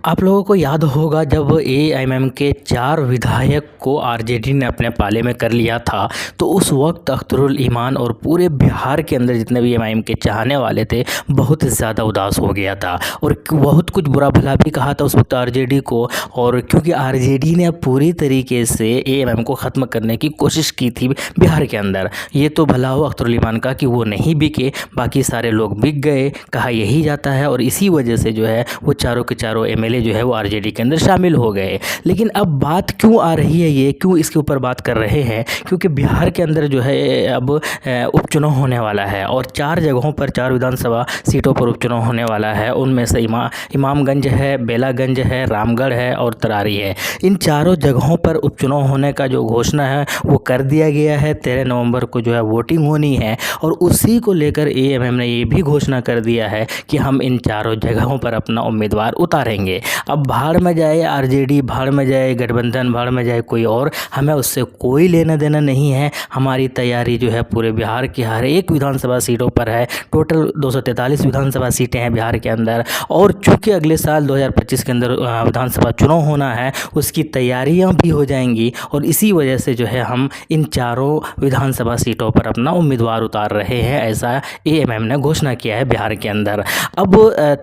आप लोगों को याद होगा जब एएमएम के 4 विधायक को आरजेडी ने अपने पाले में कर लिया था, तो उस वक्त अख्तरुल ईमान और पूरे बिहार के अंदर जितने भी एएमएम के चाहने वाले थे बहुत ज़्यादा उदास हो गया था और बहुत कुछ बुरा भला भी कहा था उस वक्त आरजेडी को। और क्योंकि आरजेडी ने पूरी तरीके से एएमएम को ख़त्म करने की कोशिश की थी बिहार के अंदर। ये तो भला हो अख्तरुल ईमान का कि वो नहीं बिके, बाकी सारे लोग बिक गए, कहा यही जाता है। और इसी वजह से जो है वो चारों के चारों एमएलए जो है वो आरजेडी के अंदर शामिल हो गए। लेकिन अब बात क्यों आ रही है, ये क्यों इसके ऊपर बात कर रहे हैं, क्योंकि बिहार के अंदर जो है अब उपचुनाव होने वाला है और 4 जगहों पर 4 विधानसभा सीटों पर उपचुनाव होने वाला है। उनमें से इमामगंज है, बेलागंज है, रामगढ़ है और तरारी है। इन चारों जगहों पर उपचुनाव होने का जो घोषणा है वो कर दिया गया है। 13 नवंबर को जो है वोटिंग होनी है और उसी को लेकर एएमएम ने ये भी घोषणा कर दिया है कि हम इन चारों जगहों पर अपना उम्मीदवार उतारेंगे। अब भाड़ में जाए आरजेडी, भाड़ में जाए गठबंधन, भाड़ में जाए कोई और, हमें उससे कोई लेना देना नहीं है। हमारी तैयारी जो है पूरे बिहार की हर एक विधानसभा सीटों पर है। टोटल 243 विधानसभा सीटें हैं बिहार के अंदर और चूँकि अगले साल 2025 के अंदर विधानसभा चुनाव होना है, उसकी तैयारियां भी हो जाएंगी और इसी वजह से जो है हम इन चारों विधानसभा सीटों पर अपना उम्मीदवार उतार रहे हैं, ऐसा एएमएम ने घोषणा किया है बिहार के अंदर। अब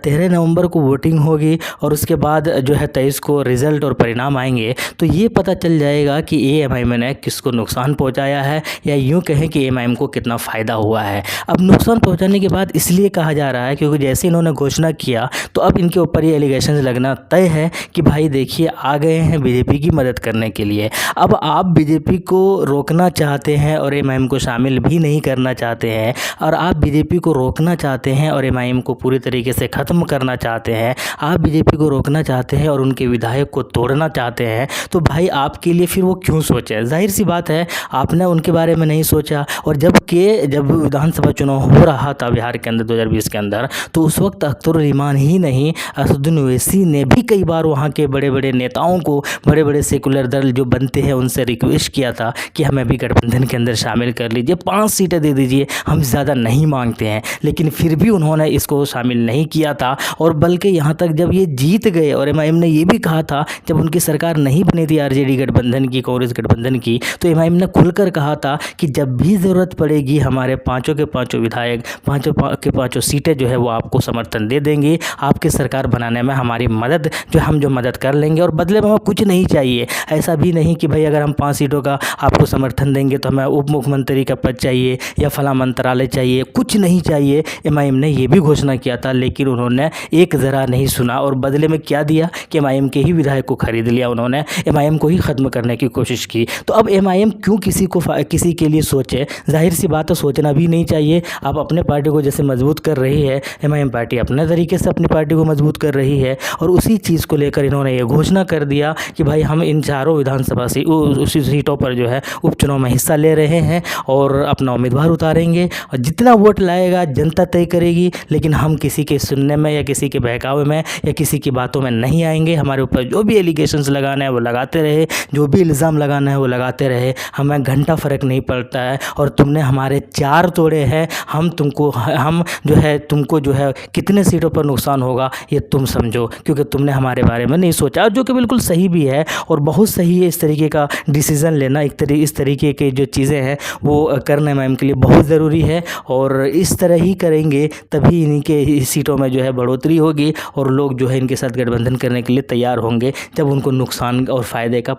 13 नवंबर को वोटिंग होगी और उसके बाद जो है 23 को रिज़ल्ट और परिणाम आएंगे, तो ये पता चल जाएगा कि एएमएम ने किसको नुकसान पहुंचाया है या यूँ कहें कि एएमएम को कितना फ़ायदा हुआ है। अब नुकसान पहुंचाने के बाद इसलिए कहा जा रहा है क्योंकि जैसे इन्होंने घोषणा किया तो अब इनके ऊपर ये एलिगेशन लगना तय है कि भाई देखिए आ गए हैं बीजेपी की मदद करने के लिए। अब आप बीजेपी को रोकना चाहते हैं और एएमएम को शामिल भी नहीं करना चाहते हैं, और आप बीजेपी को रोकना चाहते हैं और एएमएम को पूरी तरीके से ख़त्म करना चाहते हैं, आप बीजेपी को रोकना चाहते हैं और उनके विधायक को तोड़ना चाहते हैं, तो भाई आपके लिए फिर वो क्यों सोचें। जाहिर सी बात है आपने उनके बारे में नहीं सोचा। और जब विधानसभा चुनाव हो रहा था बिहार के अंदर 2020 के अंदर, तो उस वक्त अख्तरुल ईमान ही नहीं असदुद्दीन ओवैसी ने भी कई बार वहाँ के बड़े बड़े नेताओं को, बड़े बड़े सेकुलर दल जो बनते हैं उनसे रिक्वेस्ट किया था कि हमें भी गठबंधन के अंदर शामिल कर लीजिए, 5 सीटें दे दीजिए, हम ज़्यादा नहीं मांगते हैं। लेकिन फिर भी उन्होंने इसको शामिल नहीं किया था और बल्कि यहाँ तक जब ये जीत गए और एएमएम ने ये भी कहा था, जब उनकी सरकार नहीं बनी थी आरजेडी गठबंधन की, कांग्रेस गठबंधन की, तो एएमएम ने खुलकर कहा था कि जब भी ज़रूरत पड़ेगी हमारे पाँचों के पाँचों विधायक, पाँचों के पाँचों सीटें जो है वो आपको समर्थन दे देंगे, आपकी सरकार बनाने में हमारी मदद जो मदद कर लेंगे और बदले में हमें कुछ नहीं चाहिए। ऐसा भी नहीं कि भाई अगर हम 5 सीटों का आपको समर्थन देंगे तो हमें उप मुख्यमंत्री का पद चाहिए या फला मंत्रालय चाहिए, कुछ नहीं चाहिए। एएमएम ने ये भी घोषणा किया था, लेकिन उन्होंने एक ज़रा नहीं सुना और बदले में क्या दिया कि एएमएम के ही विधायक को खरीद लिया, उन्होंने एएमएम को ही ख़त्म करने की कोशिश की। तो अब एएमएम क्यों किसी के लिए सोचे, जाहिर सी बात है सोचना भी नहीं चाहिए। आप अपने पार्टी को जैसे मजबूत कर रही है, एएमएम पार्टी अपने तरीके से अपनी पार्टी को मजबूत कर रही है और उसी चीज़ को लेकर इन्होंने ये घोषणा कर दिया कि भाई हम इन चारों विधानसभा उसी सीटों पर जो है उपचुनाव में हिस्सा ले रहे हैं और अपना उम्मीदवार उतारेंगे और जितना वोट लाएगा जनता तय करेगी। लेकिन हम किसी के सुनने में या किसी के बहकावे में या किसी की बातों में नहीं आएंगे। हमारे ऊपर जो भी एलिगेशंस लगाना है वो लगाते रहे, जो भी इल्ज़ाम लगाना है वो लगाते रहे, हमें घंटा फ़र्क नहीं पड़ता है। और तुमने हमारे 4 तोड़े हैं, हम तुमको जो है कितने सीटों पर नुकसान होगा ये तुम समझो, क्योंकि तुमने हमारे बारे में नहीं सोचा, जो कि बिल्कुल सही भी है और बहुत सही है। इस तरीके का डिसीज़न लेना, इस तरीके के जो चीज़ें हैं वो करना एएमएम के लिए बहुत ज़रूरी है और इस तरह ही करेंगे तभी इनके सीटों में जो है बढ़ोतरी होगी और लोग जो है इनके साथ गठबंधन करने के लिए तैयार होंगे जब उनको नुकसान और फ़ायदे का